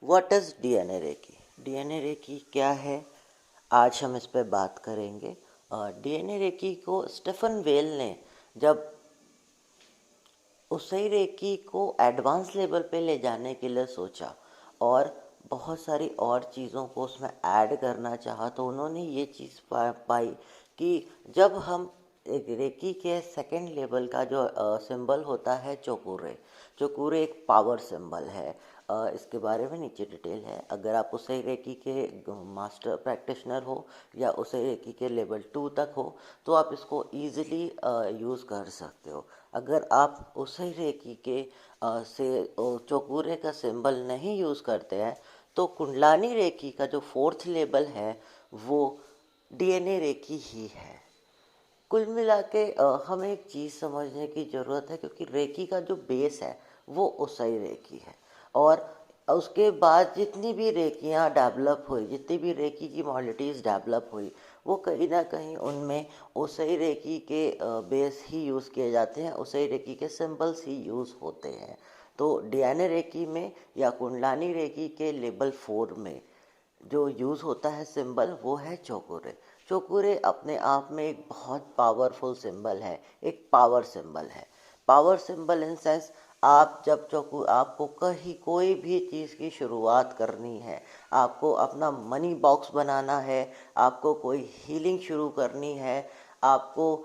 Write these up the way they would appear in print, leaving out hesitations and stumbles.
What is DNA reiki? DNA reiki क्या है, आज हम इस पे बात करेंगे। डीएनए रेकी को स्टीफन वेल ने जब उसी रेकी को एडवांस लेवल पे ले जाने के लिए सोचा और बहुत सारी और चीज़ों को उसमें ऐड करना चाहा, तो उन्होंने ये चीज़ पाई कि जब हम एक रेकी के सेकंड लेवल का जो सिंबल होता है चोकुरे, चोकुरे एक पावर सिंबल है। इसके बारे में नीचे डिटेल है। अगर आप उसे रेकी के मास्टर प्रैक्टिशनर हो या उसे रेकी के लेवल 2 तक हो, तो आप इसको ईजिली यूज़ कर सकते हो। अगर आप उसे रेकी के चौकुरे का सिंबल नहीं यूज़ करते हैं, तो कुंडलानी रेकी का जो फोर्थ लेवल है वो डीएनए रेकी ही है। कुल मिला के हमें एक चीज़ समझने की ज़रूरत है, क्योंकि रेकी का जो बेस है वो उसाई रेकी है। और उसके बाद जितनी भी रेकियाँ डेवलप हुई, जितनी भी रेकी की मॉडलिटीज़ डेवलप हुई, वो कहीं ना कहीं उनमें उसाई रेकी के बेस ही यूज़ किए जाते हैं, उसाई रेकी के सिंबल्स ही यूज़ होते हैं। तो डीएनए रेकी में या कुंडलानी रेकी के लेवल 4 में जो यूज़ होता है सिंबल, वो है चौकुरे। चौकुरे अपने आप में एक बहुत पावरफुल सिंबल है, एक पावर सिंबल है। पावर सिंबल इन सेंस, आप जब आपको कहीं कोई भी चीज़ की शुरुआत करनी है, आपको अपना मनी बॉक्स बनाना है, आपको कोई हीलिंग शुरू करनी है, आपको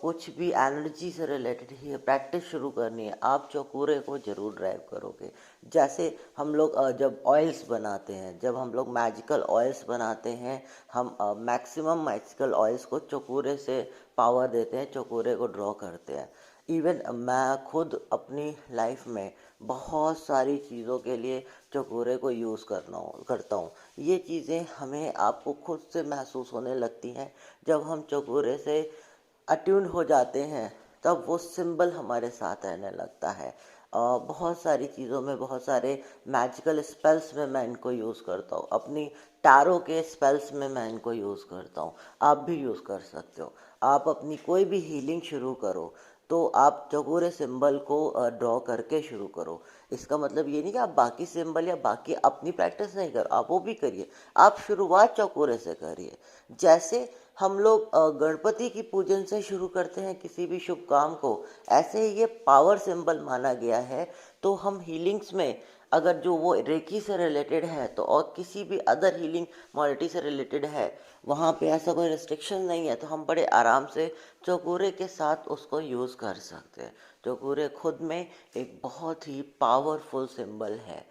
कुछ भी एनर्जी से रिलेटेड ही प्रैक्टिस शुरू करनी है, आप चौकुरे को ज़रूर ड्राइव करोगे। जैसे हम लोग जब ऑयल्स बनाते हैं, जब हम लोग मैजिकल ऑयल्स बनाते हैं, हम मैक्सिमम मैजिकल ऑयल्स को चौकुरे से पावर देते हैं, चौकुरे को ड्रॉ करते हैं। इवन मैं खुद अपनी लाइफ में बहुत सारी चीज़ों के लिए चौकुरे को यूज़ करता हूँ। ये चीज़ें हमें आपको खुद से महसूस होने लगती हैं जब हम चौकुरे से अट्यून हो जाते हैं, तब वो सिंबल हमारे साथ रहने लगता है। बहुत सारी चीज़ों में, बहुत सारे मैजिकल स्पेल्स में मैं इनको यूज़ करता हूँ, अपनी टैरो के स्पेल्स में मैं इनको यूज़ करता हूँ। आप भी यूज़ कर सकते हो। आप अपनी कोई भी हीलिंग शुरू करो, तो आप चौकोरे सिंबल को ड्रॉ करके शुरू करो। इसका मतलब ये नहीं कि आप बाकी सिंबल या बाकी अपनी प्रैक्टिस नहीं करो, आप वो भी करिए। आप शुरुआत चौकोरे से करिए। जैसे हम लोग गणपति की पूजन से शुरू करते हैं किसी भी शुभ काम को, ऐसे ही ये पावर सिंबल माना गया है। तो हम हीलिंग्स में अगर जो वो रेकी से रिलेटेड है, तो और किसी भी अदर हीलिंग मॉडलिटी से रिलेटेड है, वहाँ पे ऐसा कोई रिस्ट्रिक्शन नहीं है, तो हम बड़े आराम से चौकुरे के साथ उसको यूज़ कर सकते हैं। चौकुरे खुद में एक बहुत ही पावरफुल सिंबल है।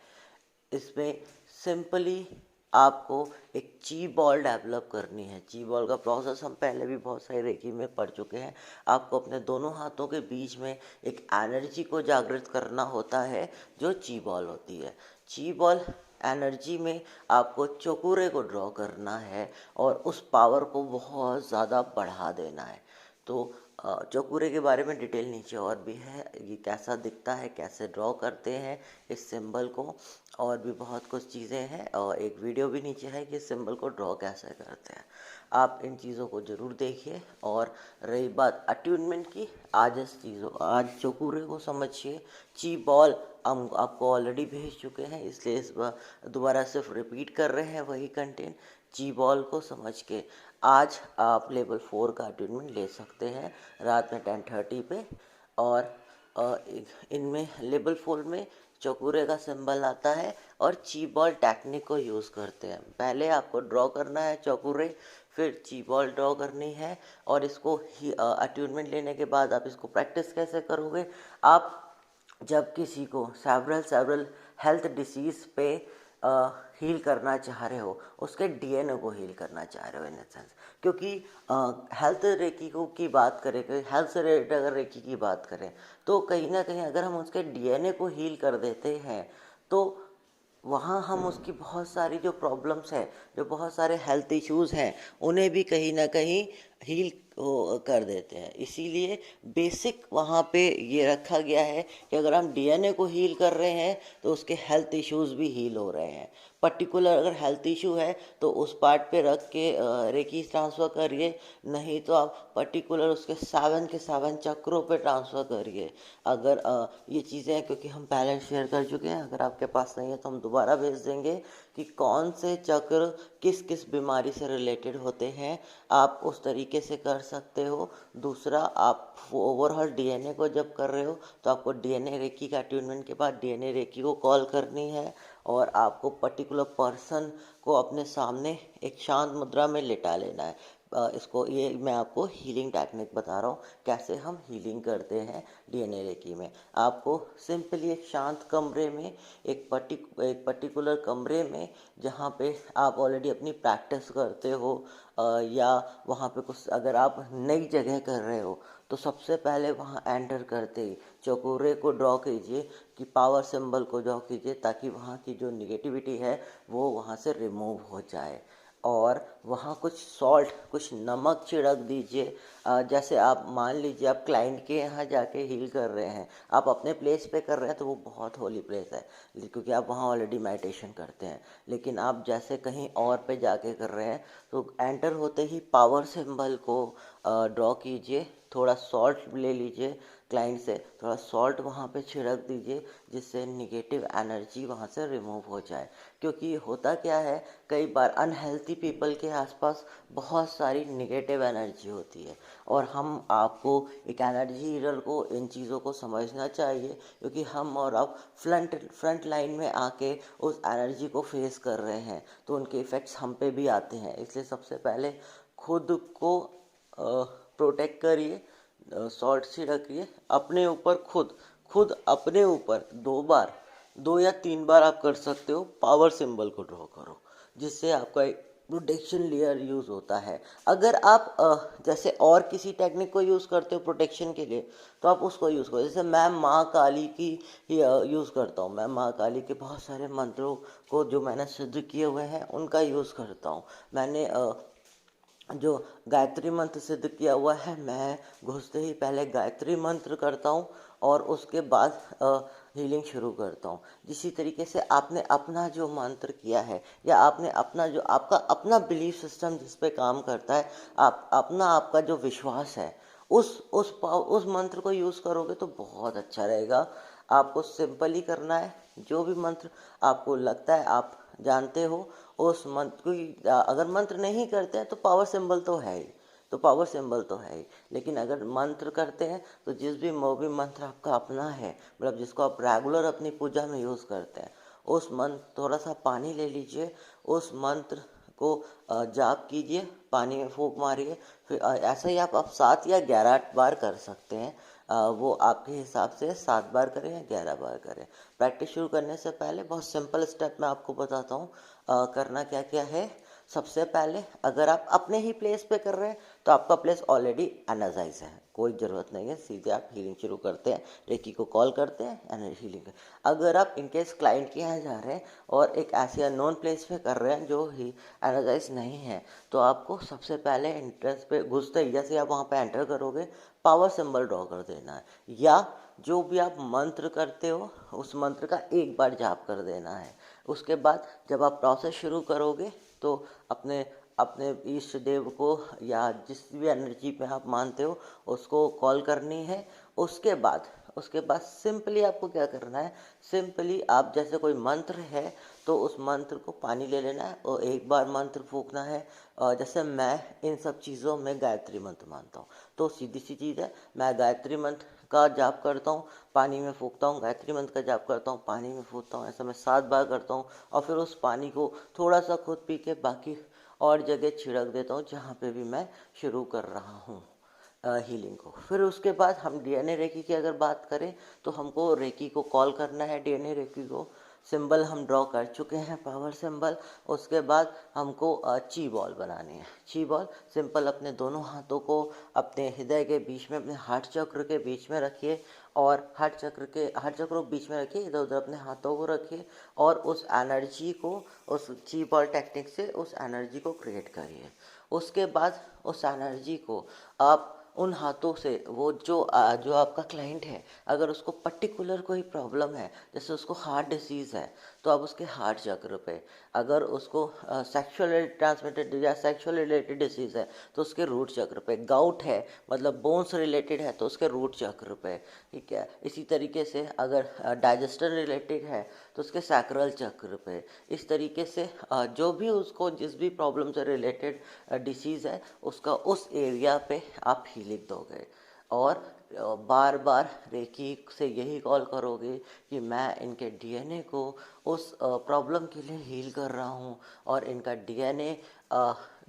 इसमें सिंपली आपको एक ची बॉल डेवलप करनी है। ची बॉल का प्रोसेस हम पहले भी बहुत सारे रेकी में पढ़ चुके हैं। आपको अपने दोनों हाथों के बीच में एक एनर्जी को जागृत करना होता है, जो ची बॉल होती है। ची बॉल एनर्जी में आपको चौकुरे को ड्रॉ करना है और उस पावर को बहुत ज़्यादा बढ़ा देना है। तो चौकुरे के बारे में डिटेल नीचे और भी है, ये कैसा दिखता है, कैसे ड्रॉ करते हैं इस सिंबल को, और भी बहुत कुछ चीज़ें हैं। और एक वीडियो भी नीचे है कि सिंबल को ड्रॉ कैसे करते हैं। आप इन चीज़ों को ज़रूर देखिए। और रही बात अट्यूनमेंट की, आज चौकुरे को समझिए। ची बॉल हम आपको ऑलरेडी भेज चुके हैं, इसलिए इस बार दोबारा सिर्फ रिपीट कर रहे हैं वही कंटेंट। जी बॉल को समझ के आज आप लेवल 4 का अटेनमेंट ले सकते हैं रात में 10:30 पे। और इनमें लेवल 4 में चौकुरे का सिंबल आता है और ची बॉल टेक्निक को यूज़ करते हैं। पहले आपको ड्रॉ करना है चौकुरे, फिर ची बॉल ड्रॉ करनी है। और इसको ही अट्यूनमेंट लेने के बाद आप इसको प्रैक्टिस कैसे करोगे? आप जब किसी को सेवरल हेल्थ डिसीज़ पे हील करना चाह रहे हो, उसके डीएनए को हील करना चाह रहे हो इन सेंस, क्योंकि हेल्थ रेकी को की बात करें, हेल्थ से रिलेटेड अगर रेकी की बात करें, तो कहीं ना कहीं अगर हम उसके डीएनए को हील कर देते हैं, तो वहाँ हम उसकी बहुत सारी जो प्रॉब्लम्स हैं, जो बहुत सारे हेल्थ इश्यूज़ हैं, उन्हें भी कहीं ना कहीं हील कर देते हैं। इसीलिए बेसिक वहाँ पे ये रखा गया है कि अगर हम डीएनए को हील कर रहे हैं तो उसके हेल्थ इश्यूज भी हील हो रहे हैं। पर्टिकुलर अगर हेल्थ इशू है तो उस पार्ट पे रख के रेकी ट्रांसफ़र करिए, नहीं तो आप पर्टिकुलर उसके 7 के 7 चक्रों पे ट्रांसफ़र करिए। अगर ये चीज़ें हैं, क्योंकि हम पहले शेयर कर चुके हैं, अगर आपके पास नहीं है तो हम दोबारा भेज देंगे कि कौन से चक्र किस किस बीमारी से रिलेटेड होते हैं, आप उस तरीके से कर सकते हो। दूसरा, आप ओवरऑल डीएनए को जब कर रहे हो तो आपको डीएनए रेकी का अट्यूनमेंट के बाद डीएनए रेकी को कॉल करनी है, और आपको पर्टिकुलर पर्सन को अपने सामने एक शांत मुद्रा में लिटा लेना है। इसको, ये मैं आपको हीलिंग टेक्निक बता रहा हूँ कैसे हम हीलिंग करते हैं डीएनए रेकी में। आपको सिंपली एक शांत कमरे में, एक पर्टिकुलर कमरे में जहाँ पे आप ऑलरेडी अपनी प्रैक्टिस करते हो, या वहाँ पे कुछ, अगर आप नई जगह कर रहे हो तो सबसे पहले वहाँ एंटर करते ही चौकोरे को ड्रॉ कीजिए, कि पावर सिंबल को ड्रॉ कीजिए, ताकि वहाँ की जो निगेटिविटी है वो वहाँ से रिमूव हो जाए। और वहाँ कुछ सॉल्ट, कुछ नमक छिड़क दीजिए। जैसे आप मान लीजिए आप क्लाइंट के यहाँ जाके हील कर रहे हैं, आप अपने प्लेस पे कर रहे हैं तो वो बहुत होली प्लेस है, क्योंकि आप वहाँ ऑलरेडी मेडिटेशन करते हैं। लेकिन आप जैसे कहीं और पे जाके कर रहे हैं तो एंटर होते ही पावर सिंबल को ड्रॉ कीजिए, थोड़ा सॉल्ट ले लीजिए, क्लाइंट से थोड़ा सॉल्ट वहाँ पे छिड़क दीजिए, जिससे निगेटिव एनर्जी वहाँ से रिमूव हो जाए। क्योंकि होता क्या है, कई बार अनहेल्थी पीपल के आसपास बहुत सारी निगेटिव एनर्जी होती है, और हम, आपको एक एनर्जी हीलर को इन चीज़ों को समझना चाहिए, क्योंकि हम और आप फ्रंट लाइन में आके उस एनर्जी को फेस कर रहे हैं, तो उनके इफ़ेक्ट्स हम पे भी आते हैं। इसलिए सबसे पहले खुद को प्रोटेक्ट करिए, सॉल्ट सी रखिए अपने ऊपर, खुद खुद अपने ऊपर 2 बार, 2 या 3 बार आप कर सकते हो, पावर सिंबल को ड्रॉ करो, जिससे आपका एक प्रोटेक्शन लेयर यूज़ होता है। अगर आप जैसे और किसी टेक्निक को यूज़ करते हो प्रोटेक्शन के लिए, तो आप उसको यूज़ करो। जैसे मैं माँ काली की यूज़ करता हूँ, मैं माँ काली के बहुत सारे मंत्रों को जो मैंने सिद्ध किए हुए हैं उनका यूज़ करता हूँ। मैंने जो गायत्री मंत्र सिद्ध किया हुआ है, मैं घुसते ही पहले गायत्री मंत्र करता हूँ और उसके बाद हीलिंग शुरू करता हूँ। जिसी तरीके से आपने अपना जो मंत्र किया है, या आपने अपना जो, आपका अपना बिलीफ सिस्टम जिस पे काम करता है, आप अपना, आपका जो विश्वास है, उस मंत्र को यूज़ करोगे तो बहुत अच्छा रहेगा। आपको सिंपल ही करना है। जो भी मंत्र आपको लगता है आप जानते हो, उस मंत्र को, अगर मंत्र नहीं करते हैं तो पावर सिंबल तो है ही, तो पावर सिंबल तो है ही। लेकिन अगर मंत्र करते हैं तो जिस भी भी मंत्र आपका अपना है, मतलब जिसको आप रेगुलर अपनी पूजा में यूज़ करते हैं, उस मंत्र, थोड़ा सा पानी ले लीजिए, उस मंत्र को जाप कीजिए, पानी में फूंक मारिए। फिर ऐसा ही आप 7 या 11 बार कर सकते हैं। वो आपके हिसाब से 7 बार करें या 11 बार करें। प्रैक्टिस शुरू करने से पहले बहुत सिंपल स्टेप मैं आपको बताता हूँ करना क्या क्या है। सबसे पहले, अगर आप अपने ही प्लेस पे कर रहे हैं तो आपका प्लेस ऑलरेडी एनर्जाइज है, कोई ज़रूरत नहीं है, सीधे आप हीलिंग शुरू करते हैं, रेकी को कॉल करते हैं, एनर्जी हीलिंग। अगर आप इनकेस क्लाइंट के यहाँ जा रहे हैं और एक ऐसे अननोन प्लेस पे कर रहे हैं जो ही एनर्जाइज नहीं है, तो आपको सबसे पहले एंट्रेंस पे घुसते ही, जैसे आप वहाँ पे एंटर करोगे, पावर सिंबल ड्रॉ कर देना है, या जो भी आप मंत्र करते हो उस मंत्र का 1 बार जाप कर देना है। उसके बाद जब आप प्रोसेस शुरू करोगे तो अपने अपने इष्ट देव को या जिस भी एनर्जी में आप मानते हो उसको कॉल करनी है। उसके बाद सिंपली आपको क्या करना है, सिंपली आप, जैसे कोई मंत्र है तो उस मंत्र को पानी ले लेना है और 1 बार मंत्र फूकना है। जैसे मैं इन सब चीज़ों में गायत्री मंत्र मानता हूँ, तो सीधी सी चीज़ है, मैं गायत्री मंत्र का जाप करता हूँ, पानी में फूकता हूँ, गायत्री मंत्र का जाप करता हूँ, पानी में फूकता हूँ, ऐसा मैं 7 बार करता हूँ। और फिर उस पानी को थोड़ा सा खुद पी के बाकी और जगह छिड़क देता हूँ जहाँ पे भी मैं शुरू कर रहा हूँ हीलिंग को। फिर उसके बाद हम डीएनए रेकी की अगर बात करें तो हमको रेकी को कॉल करना है, डीएनए रेकी को। सिंबल हम ड्रॉ कर चुके हैं, पावर सिंबल। उसके बाद हमको ची बॉल बनानी है। ची बॉल सिंपल अपने दोनों हाथों को अपने हृदय के बीच में, अपने हार्ट चक्र के बीच में रखिए और हर चक्र को बीच में रखिए, इधर उधर अपने हाथों को रखिए और उस एनर्जी को, उस ची बॉल टेक्निक से उस एनर्जी को क्रिएट करिए। उसके बाद उस एनर्जी को आप उन हाथों से, वो जो आपका क्लाइंट है, अगर उसको पर्टिकुलर कोई प्रॉब्लम है, जैसे उसको हार्ट डिसीज़ है, तो आप उसके हार्ट चक्र पे, अगर उसको सेक्सुअल ट्रांसमिटेड या सेक्सुअल रिलेटेड डिसीज़ है तो उसके रूट चक्र पे, गाउट है मतलब बोन्स रिलेटेड है तो उसके रूट चक्र पे, ठीक है। इसी तरीके से अगर डाइजेस्टर रिलेटेड है तो उसके सैक्रल चक्र पे। इस तरीके से जो भी उसको जिस भी प्रॉब्लम से रिलेटेड डिसीज़ है उसका उस एरिया पे आप हीलिंग दोगे। और बार बार रेकी से यही कॉल करोगे कि मैं इनके डीएनए को उस प्रॉब्लम के लिए हील कर रहा हूँ और इनका डीएनए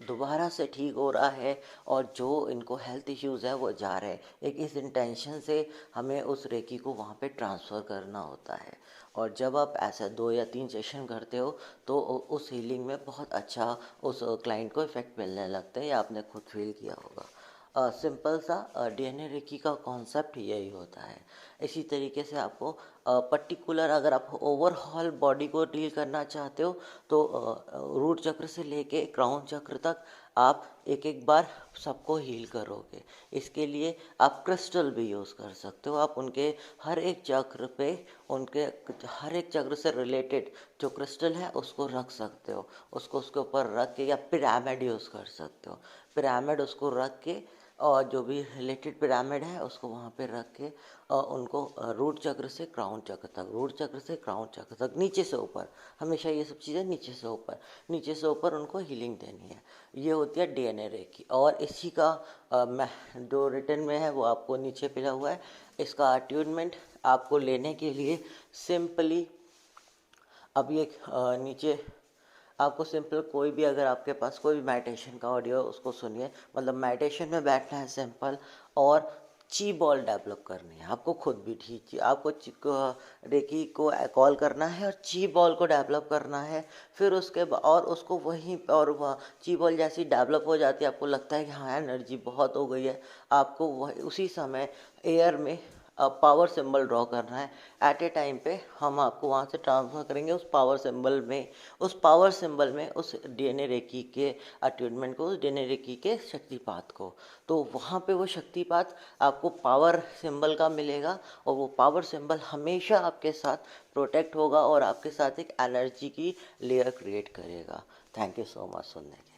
दोबारा से ठीक हो रहा है और जो इनको हेल्थ इश्यूज़ है वो जा रहे हैं। एक इस इंटेंशन से हमें उस रेकी को वहाँ पे ट्रांसफ़र करना होता है। और जब आप ऐसा 2 या 3 सेशन करते हो तो उस हीलिंग में बहुत अच्छा उस क्लाइंट को इफ़ेक्ट मिलने लगता है, या आपने खुद फील किया होगा। सिंपल सा डीएनए रेकी का कॉन्सेप्ट यही होता है। इसी तरीके से आपको पर्टिकुलर, अगर आप ओवरऑल बॉडी को डील करना चाहते हो तो रूट चक्र से लेके क्राउन चक्र तक आप एक एक बार सबको हील करोगे। इसके लिए आप क्रिस्टल भी यूज़ कर सकते हो। आप उनके हर एक चक्र पे, उनके हर एक चक्र से रिलेटेड जो क्रिस्टल है उसको रख सकते हो, उसको उसके ऊपर रख के, या पिरामिड यूज़ कर सकते हो। पिरामिड उसको रख के, और जो भी रिलेटेड पिरामिड है उसको वहाँ पे रख के उनको रूट चक्र से क्राउन चक्र तक, रूट चक्र से क्राउन चक्र तक, नीचे से ऊपर, हमेशा ये सब चीज़ें नीचे से ऊपर उनको हीलिंग देनी है। ये होती है डीएनए रेकी। और इसी का मैं जो रिटर्न में है वो आपको नीचे मिला हुआ है। इसका अट्यूनमेंट आपको लेने के लिए सिंपली अभी एक नीचे आपको सिंपल कोई भी, अगर आपके पास कोई भी मेडिटेशन का ऑडियो है उसको सुनिए। मतलब मेडिटेशन में बैठना है सिंपल, और ची बॉल डेवलप करनी है आपको खुद भी। ठीक, आपको रेकी को कॉल करना है और ची बॉल को डेवलप करना है। फिर और उसको वहीं, और वह ची बॉल जैसी डेवलप हो जाती है, आपको लगता है कि हाँ एनर्जी बहुत हो गई है, आपको वह उसी समय एयर में पावर सिंबल ड्रॉ करना है। एट ए टाइम पे हम आपको वहाँ से ट्रांसफर करेंगे उस पावर सिंबल में, उस डीएनए रेकी के अट्यूनमेंट को, उस डीएनए रेकी के शक्तिपात को। तो वहाँ पे वो शक्तिपात आपको पावर सिंबल का मिलेगा, और वो पावर सिंबल हमेशा आपके साथ प्रोटेक्ट होगा और आपके साथ एक एनर्जी की लेयर क्रिएट करेगा। थैंक यू सो मच सुनने के लिए।